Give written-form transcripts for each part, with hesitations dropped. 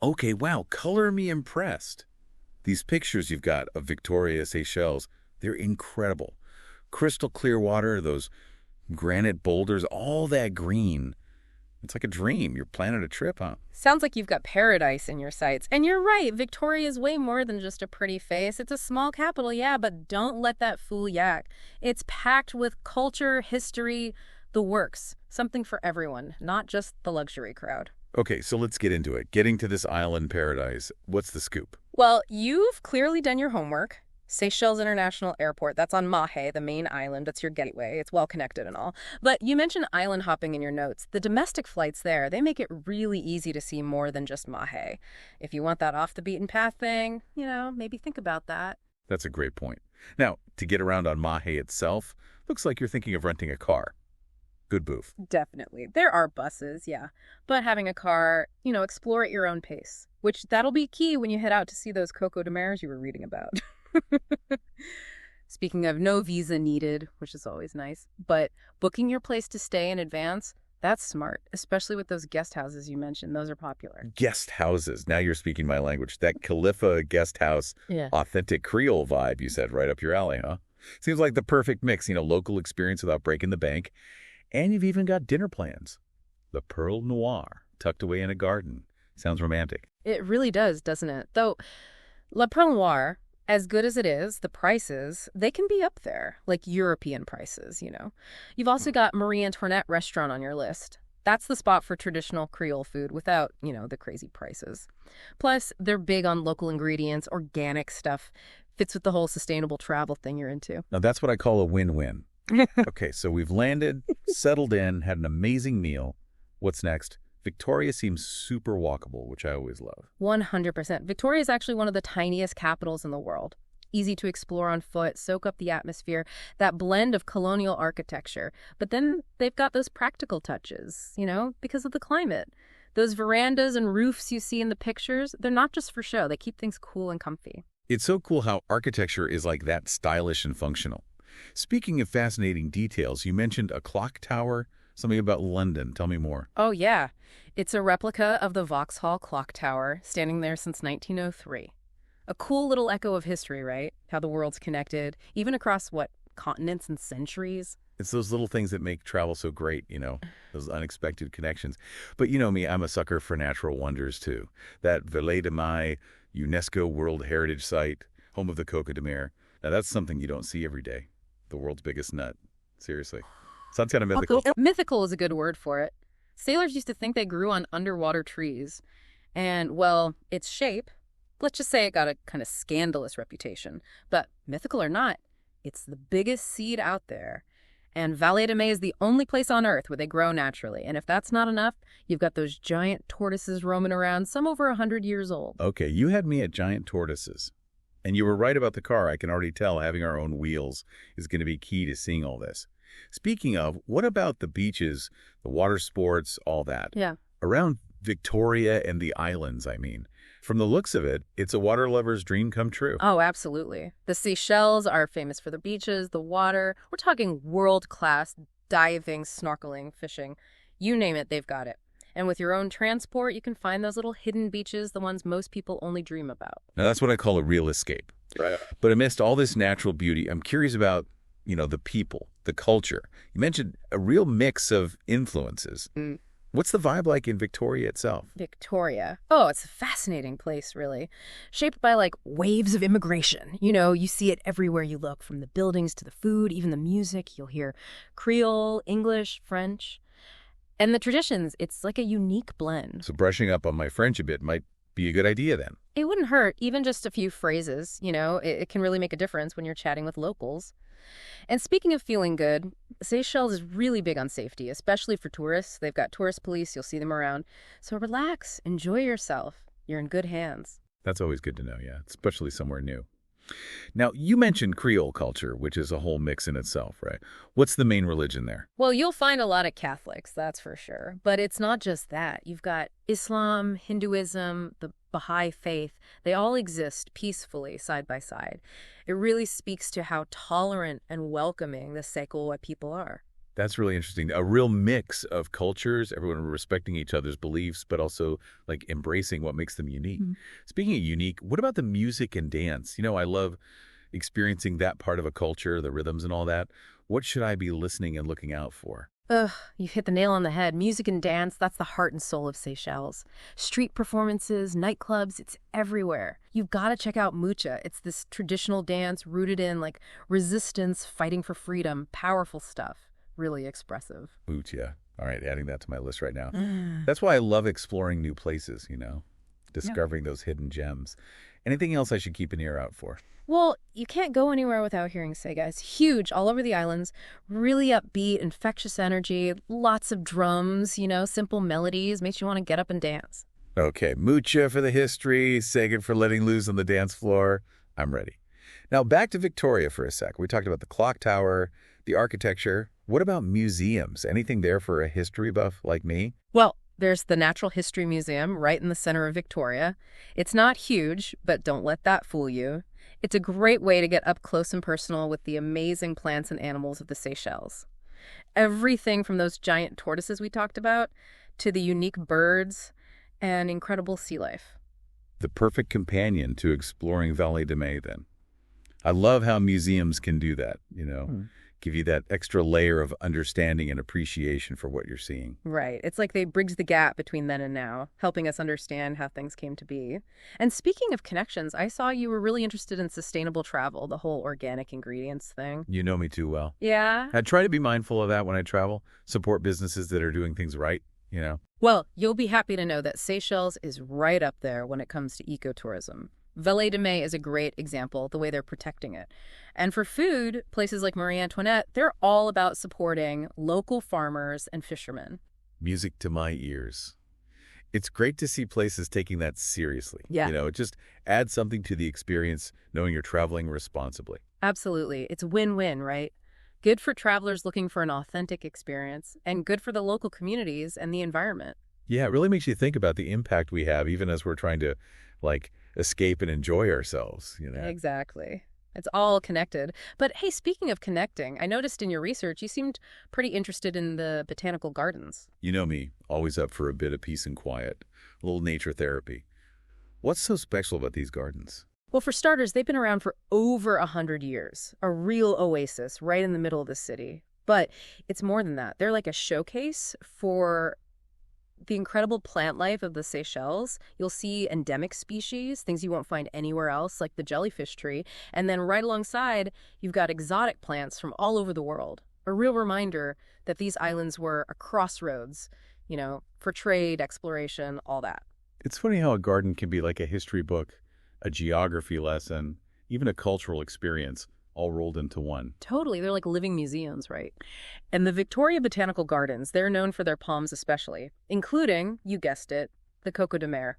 Okay, wow, color me impressed. These pictures you've got of Victoria, Seychelles, they're incredible. Crystal clear water, those granite boulders, all that green. It's like a dream. You're planning a trip, huh? Sounds like you've got paradise in your sights. And you're right, Victoria is way more than just a pretty face. It's a small capital, yeah, but don't let that fool yak. It's packed with culture, history, the works. Something for everyone, not just the luxury crowd. Okay, so let's get into it. Getting to this island paradise, what's the scoop? Well, you've clearly done your homework. Seychelles International Airport, that's on Mahe, the main island. That's your gateway. It's well connected and all. But you mentioned island hopping in your notes. The domestic flights there, they make it really easy to see more than just Mahe. If you want that off the beaten path thing, maybe think about that. That's a great point. Now, to get around on Mahe itself, looks like you're thinking of renting a car. Good move. Definitely. There are buses, yeah. But having a car, explore at your own pace, which that'll be key when you head out to see those Coco de Mares you were reading about. Speaking of no visa needed, which is always nice, but booking your place to stay in advance, that's smart, especially with those guest houses you mentioned. Those are popular. Guest houses. Now you're speaking my language. That Khalifa guest house, Yeah. authentic Creole vibe, you said, right up your alley, huh? Seems like the perfect mix, local experience without breaking the bank. And you've even got dinner plans. The Pearl Noir, tucked away in a garden. Sounds romantic. It really does, doesn't it? Though, La Perle Noire, as good as it is, the prices, they can be up there, like European prices. You've also got Marie Antoinette restaurant on your list. That's the spot for traditional Creole food without, the crazy prices. Plus, they're big on local ingredients, organic stuff. Fits with the whole sustainable travel thing you're into. Now that's what I call a win-win. Okay, so we've landed, settled in, had an amazing meal. What's next? Victoria seems super walkable, which I always love. 100%. Victoria is actually one of the tiniest capitals in the world. Easy to explore on foot, soak up the atmosphere, that blend of colonial architecture. But then they've got those practical touches, because of the climate. Those verandas and roofs you see in the pictures, they're not just for show. They keep things cool and comfy. It's so cool how architecture is like that, stylish and functional. Speaking of fascinating details, you mentioned a clock tower, something about London. Tell me more. Oh, yeah. It's a replica of the Vauxhall Clock Tower, standing there since 1903. A cool little echo of history, right? How the world's connected, even across, continents and centuries. It's those little things that make travel so great, those unexpected connections. But you know me, I'm a sucker for natural wonders, too. That Vallée de Mai, UNESCO World Heritage Site, home of the Coco de Mer. Now, that's something you don't see every day. The world's biggest nut. Seriously. Sounds kind of mythical. Mythical is a good word for it. Sailors used to think they grew on underwater trees. And, well, its shape, let's just say it got a kind of scandalous reputation. But mythical or not, it's the biggest seed out there. And Vallée de Mai is the only place on Earth where they grow naturally. And if that's not enough, you've got those giant tortoises roaming around, some over 100 years old. Okay, you had me at giant tortoises. And you were right about the car. I can already tell having our own wheels is going to be key to seeing all this. Speaking of, what about the beaches, the water sports, all that? Yeah. Around Victoria and the islands, I mean. From the looks of it, it's a water lover's dream come true. Oh, absolutely. The Seychelles are famous for the beaches, the water. We're talking world-class diving, snorkeling, fishing. You name it, they've got it. And with your own transport, you can find those little hidden beaches, the ones most people only dream about. Now, that's what I call a real escape. Right. But amidst all this natural beauty, I'm curious about, the people, the culture. You mentioned a real mix of influences. What's the vibe like in Victoria itself? Victoria. Oh, it's a fascinating place, really. Shaped by, waves of immigration. You see it everywhere you look, from the buildings to the food, even the music. You'll hear Creole, English, French. And the traditions, it's like a unique blend. So brushing up on my French a bit might be a good idea then. It wouldn't hurt, even just a few phrases. It can really make a difference when you're chatting with locals. And speaking of feeling good, Seychelles is really big on safety, especially for tourists. They've got tourist police. You'll see them around. So relax. Enjoy yourself. You're in good hands. That's always good to know, yeah, especially somewhere new. Now, you mentioned Creole culture, which is a whole mix in itself, right? What's the main religion there? Well, you'll find a lot of Catholics, that's for sure. But it's not just that. You've got Islam, Hinduism, the Baha'i faith. They all exist peacefully side by side. It really speaks to how tolerant and welcoming the Sekowa people are. That's really interesting. A real mix of cultures, everyone respecting each other's beliefs, but also like embracing what makes them unique. Mhm. Speaking of unique, what about the music and dance? I love experiencing that part of a culture, the rhythms and all that. What should I be listening and looking out for? Ugh, you've hit the nail on the head. Music and dance, that's the heart and soul of Seychelles. Street performances, nightclubs, it's everywhere. You've got to check out Mucha. It's this traditional dance rooted in like resistance, fighting for freedom, powerful stuff. Really expressive. Mucha. All right, adding that to my list right now. Mm. That's why I love exploring new places, discovering those hidden gems. Anything else I should keep an ear out for? Well, you can't go anywhere without hearing Sega. It's huge all over the islands, really upbeat, infectious energy, lots of drums, simple melodies, makes you want to get up and dance. Okay, Mucha for the history, Sagan for letting loose on the dance floor. I'm ready. Now back to Victoria for a sec. We talked about the clock tower, the architecture. What about museums? Anything there for a history buff like me? Well, there's the Natural History Museum right in the center of Victoria. It's not huge, but don't let that fool you. It's a great way to get up close and personal with the amazing plants and animals of the Seychelles. Everything from those giant tortoises we talked about to the unique birds and incredible sea life. The perfect companion to exploring Vallée de Mai, then. I love how museums can do that, give you that extra layer of understanding and appreciation for what you're seeing. Right. It's like they bridge the gap between then and now, helping us understand how things came to be. And speaking of connections, I saw you were really interested in sustainable travel, the whole organic ingredients thing. You know me too well. Yeah? I try to be mindful of that when I travel, support businesses that are doing things right. Well, you'll be happy to know that Seychelles is right up there when it comes to ecotourism. Vallée de Mai is a great example, the way they're protecting it. And for food, places like Marie Antoinette, they're all about supporting local farmers and fishermen. Music to my ears. It's great to see places taking that seriously. Yeah. It just adds something to the experience knowing you're traveling responsibly. Absolutely. It's win-win, right? Good for travelers looking for an authentic experience, and good for the local communities and the environment. Yeah, it really makes you think about the impact we have even as we're trying to, escape and enjoy ourselves. Exactly. It's all connected. But hey, speaking of connecting, I noticed in your research you seemed pretty interested in the botanical gardens. You know me, always up for a bit of peace and quiet, a little nature therapy. What's so special about these gardens? Well, for starters, they've been around for over 100 years, a real oasis right in the middle of the city. But it's more than that. They're like a showcase for the incredible plant life of the Seychelles. You'll see endemic species, things you won't find anywhere else, like the jellyfish tree. And then right alongside, you've got exotic plants from all over the world. A real reminder that these islands were a crossroads, for trade, exploration, all that. It's funny how a garden can be like a history book, a geography lesson, even a cultural experience, all rolled into one. Totally. They're like living museums, right? And the Victoria Botanical Gardens, they're known for their palms especially, including, you guessed it, the Coco de Mer.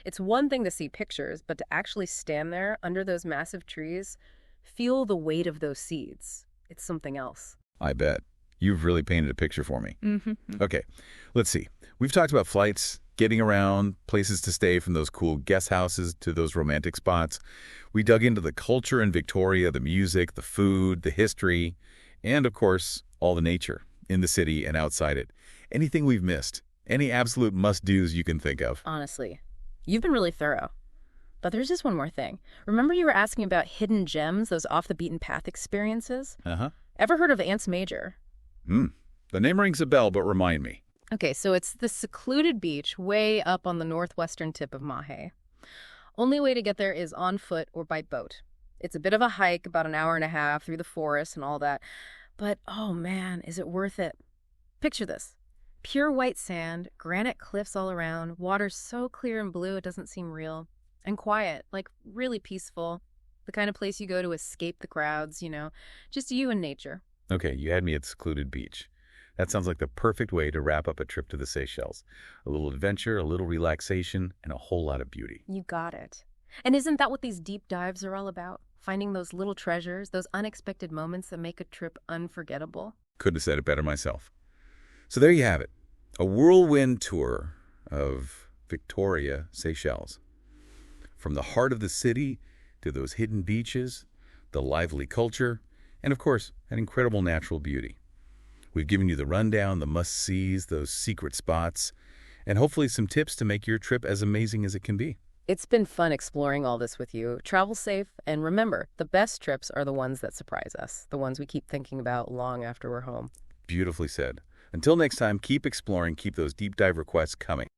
It's one thing to see pictures, but to actually stand there under those massive trees, feel the weight of those seeds. It's something else. I bet. You've really painted a picture for me. Mm-hmm. Okay, let's see. We've talked about flights, getting around, places to stay from those cool guest houses to those romantic spots. We dug into the culture in Victoria, the music, the food, the history, and, of course, all the nature in the city and outside it. Anything we've missed? Any absolute must-dos you can think of? Honestly, you've been really thorough. But there's just one more thing. Remember you were asking about hidden gems, those off-the-beaten-path experiences? Uh-huh. Ever heard of Ants Major? The name rings a bell, but remind me. Okay, so it's the secluded beach way up on the northwestern tip of Mahe. Only way to get there is on foot or by boat. It's a bit of a hike, about an hour and a half through the forest and all that. But, oh man, is it worth it? Picture this. Pure white sand, granite cliffs all around, water so clear and blue it doesn't seem real. And quiet, like really peaceful. The kind of place you go to escape the crowds, just you and nature. Okay, you had me at secluded beach. That sounds like the perfect way to wrap up a trip to the Seychelles. A little adventure, a little relaxation, and a whole lot of beauty. You got it. And isn't that what these deep dives are all about? Finding those little treasures, those unexpected moments that make a trip unforgettable? Couldn't have said it better myself. So there you have it. A whirlwind tour of Victoria, Seychelles. From the heart of the city to those hidden beaches, the lively culture, and of course, an incredible natural beauty. We've given you the rundown, the must-sees, those secret spots, and hopefully some tips to make your trip as amazing as it can be. It's been fun exploring all this with you. Travel safe, and remember, the best trips are the ones that surprise us, the ones we keep thinking about long after we're home. Beautifully said. Until next time, keep exploring, keep those deep dive requests coming.